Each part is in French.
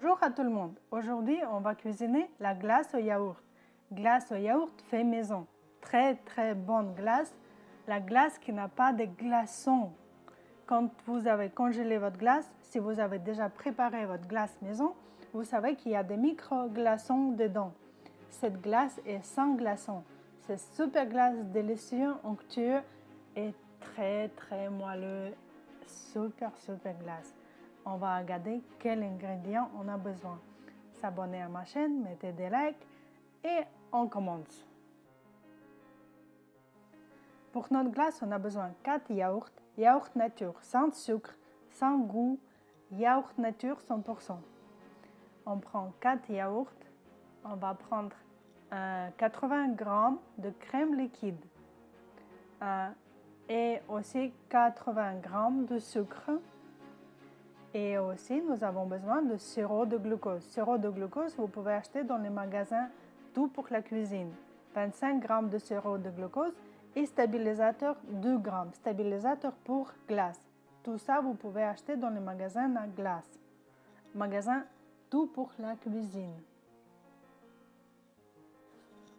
Bonjour à tout le monde. Aujourd'hui, on va cuisiner la glace au yaourt. Glace au yaourt fait maison. Très bonne glace. La glace qui n'a pas de glaçons. Quand vous avez congelé votre glace, si vous avez déjà préparé votre glace maison, vous savez qu'il y a des micro-glaçons dedans. Cette glace est sans glaçons. C'est super glace délicieuse, onctueux et très moelleux. Super glace. On va regarder quels ingrédients on a besoin. S'abonner à ma chaîne, mettez des likes et on commence. Pour notre glace, on a besoin de 4 yaourts, yaourt nature sans sucre, sans goût, yaourt nature 100%. On prend 4 yaourts, on va prendre 80 g de crème liquide et aussi 80 g de sucre. Et aussi, nous avons besoin de sirop de glucose. Sirop de glucose, vous pouvez acheter dans les magasins tout pour la cuisine. 25 g de sirop de glucose et stabilisateur 2 g. Stabilisateur pour glace. Tout ça, vous pouvez acheter dans les magasins à glace. Magasin tout pour la cuisine.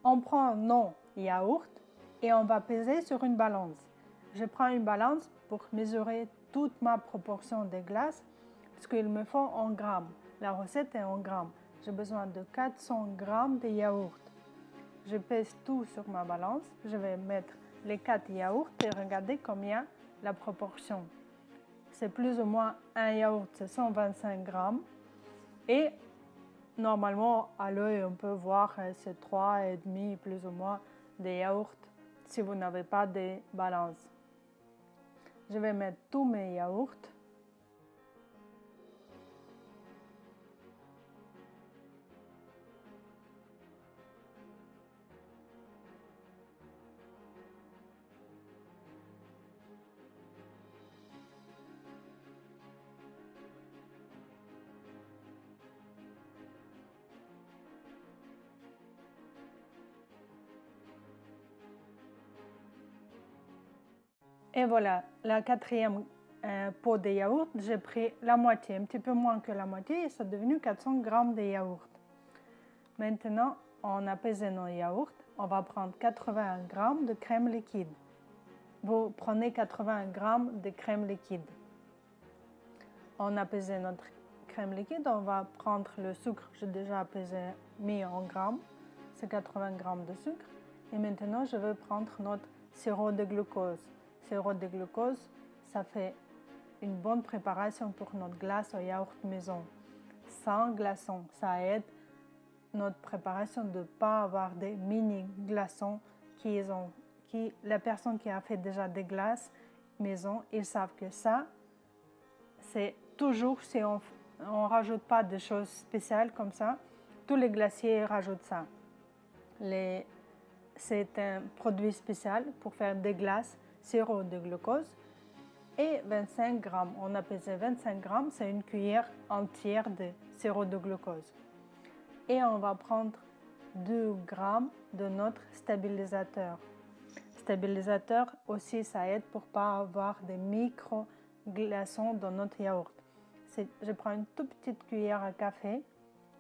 On prend nos yaourts et on va peser sur une balance. Je prends une balance pour mesurer toute ma proportion de glace parce qu'il me faut en grammes. La recette est en grammes. J'ai besoin de 400 g de yaourt. Je pèse tout sur ma balance. Je vais mettre les 4 yaourts et regarder combien la proportion. C'est plus ou moins un yaourt, c'est 125 g. Et normalement, à l'œil, on peut voir c'est 3,5 plus ou moins de yaourt si vous n'avez pas de balance. Je vais mettre tous mes yaourts. Et voilà, la quatrième pot de yaourt, j'ai pris la moitié, un petit peu moins que la moitié, et c'est devenu 400 g de yaourt. Maintenant, on a pesé nos yaourts, on va prendre 80 g de crème liquide. Vous prenez 80 g de crème liquide. On a pesé notre crème liquide, on va prendre le sucre, j'ai déjà pesé, mis en grammes, c'est 80 g de sucre. Et maintenant, je vais prendre notre sirop de glucose. Sirop de glucose, ça fait une bonne préparation pour notre glace au yaourt maison. Sans glaçons, ça aide notre préparation de ne pas avoir des mini glaçons la personne qui a fait déjà des glaces maison, ils savent que ça, c'est toujours si on ne rajoute pas de choses spéciales comme ça, tous les glaciers rajoutent ça. C'est un produit spécial pour faire des glaces, sirop de glucose et 25 g. On a pesé 25 g, c'est une cuillère entière de sirop de glucose. Et on va prendre 2 g de notre stabilisateur. Stabilisateur aussi, ça aide pour ne pas avoir des micro-glaçons dans notre yaourt. Je prends une toute petite cuillère à café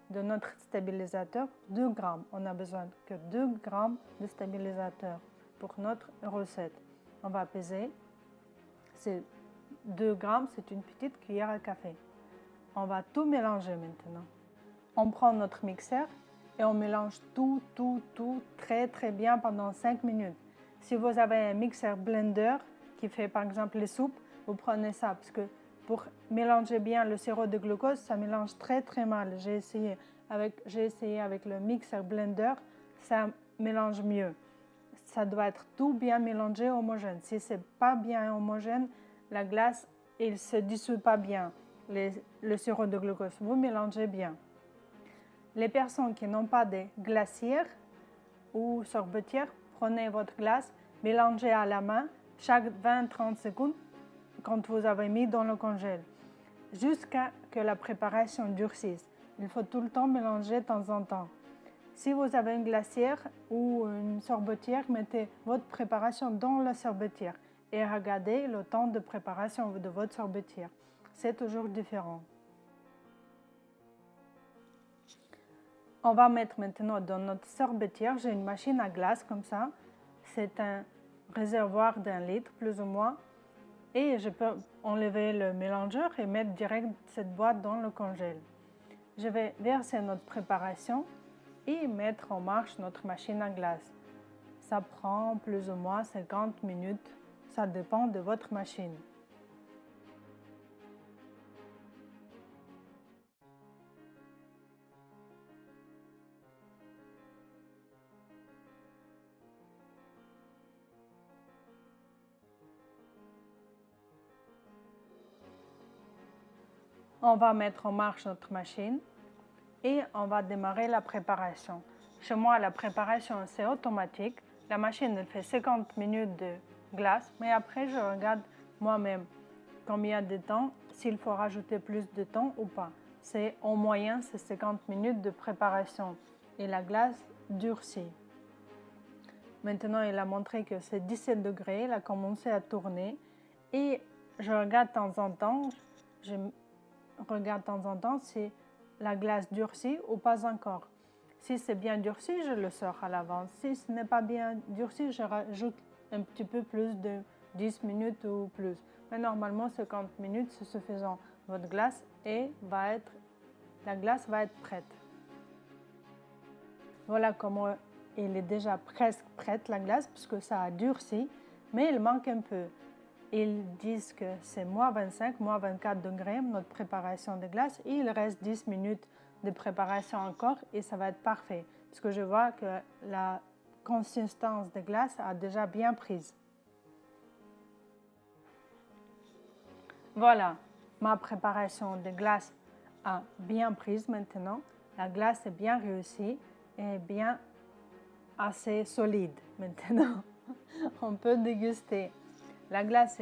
de notre stabilisateur, 2 g. On n'a besoin que 2 g de stabilisateur pour notre recette. On va peser. 2 g, c'est une petite cuillère à café. On va tout mélanger maintenant. On prend notre mixeur et on mélange tout très bien pendant 5 minutes. Si vous avez un mixeur blender qui fait par exemple les soupes, vous prenez ça parce que pour mélanger bien le sirop de glucose, ça mélange très mal. J'ai essayé avec le mixeur blender, ça mélange mieux. Ça doit être tout bien mélangé, homogène. Si c'est pas bien homogène, la glace, il se dissout pas bien, le sirop de glucose. Vous mélangez bien. Les personnes qui n'ont pas de glacière ou sorbetière, prenez votre glace, mélangez à la main chaque 20-30 secondes quand vous avez mis dans le congèle, jusqu'à ce que la préparation durcisse. Il faut tout le temps mélanger de temps en temps. Si vous avez une glacière ou une sorbetière, mettez votre préparation dans la sorbetière et regardez le temps de préparation de votre sorbetière. C'est toujours différent. On va mettre maintenant dans notre sorbetière, j'ai une machine à glace comme ça. C'est un réservoir d'1 litre plus ou moins. Et je peux enlever le mélangeur et mettre direct cette boîte dans le congèle. Je vais verser notre préparation et mettre en marche notre machine à glace. Ça prend plus ou moins 50 minutes. Ça dépend de votre machine. On va mettre en marche notre machine et on va démarrer la préparation. Chez moi, la préparation, c'est automatique. La machine elle fait 50 minutes de glace, mais après, je regarde moi-même combien de temps, s'il faut rajouter plus de temps ou pas. C'est en moyenne, c'est 50 minutes de préparation et la glace durcit. Maintenant, il a montré que c'est 17 degrés, il a commencé à tourner et je regarde de temps en temps, si la glace durcit ou pas encore. Si c'est bien durci, je le sors à l'avance. Si ce n'est pas bien durci, je rajoute un petit peu plus de 10 minutes ou plus. Mais normalement, 50 minutes, c'est suffisant. Votre glace la glace va être prête. Voilà comment il est déjà presque prête la glace, puisque ça a durci, mais il manque un peu. Ils disent que c'est moins 25, moins 24 degrés notre préparation de glace et il reste 10 minutes de préparation encore et ça va être parfait parce que je vois que la consistance de glace a déjà bien prise. Voilà, ma préparation de glace a bien prise maintenant. La glace est bien réussie et bien assez solide maintenant. On peut déguster. La glace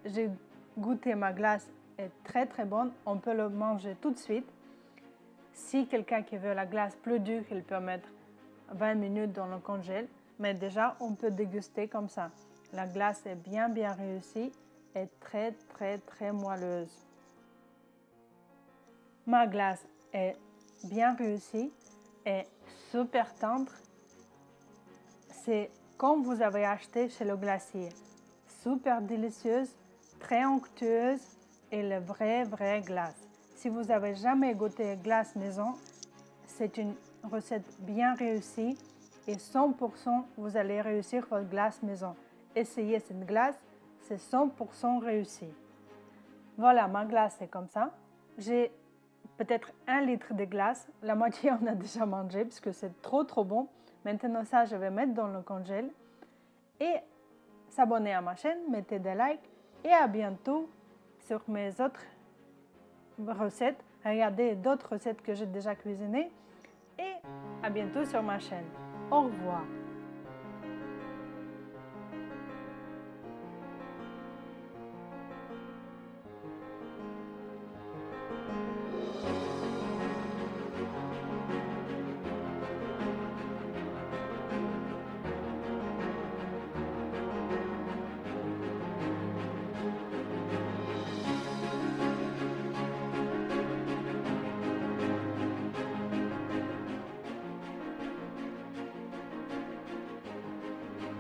j'ai goûté ma glace, est très très bonne. On peut le manger tout de suite. Si quelqu'un qui veut la glace plus dure, il peut mettre 20 minutes dans le congèle. Mais déjà, on peut déguster comme ça. La glace est bien réussie et très très très moelleuse. Ma glace est bien réussie et super tendre. C'est comme vous avez acheté chez le glacier. Super délicieuse, très onctueuse et le vraie glace. Si vous n'avez jamais goûté glace maison, c'est une recette bien réussie et 100% vous allez réussir votre glace maison. Essayez cette glace, c'est 100% réussi. Voilà, ma glace est comme ça. J'ai peut-être 1 litre de glace. La moitié on a déjà mangé parce que c'est trop bon. Maintenant ça, je vais mettre dans le congèle et s'abonner à ma chaîne, mettez des likes et à bientôt sur mes autres recettes. Regardez d'autres recettes que j'ai déjà cuisinées et à bientôt sur ma chaîne. Au revoir.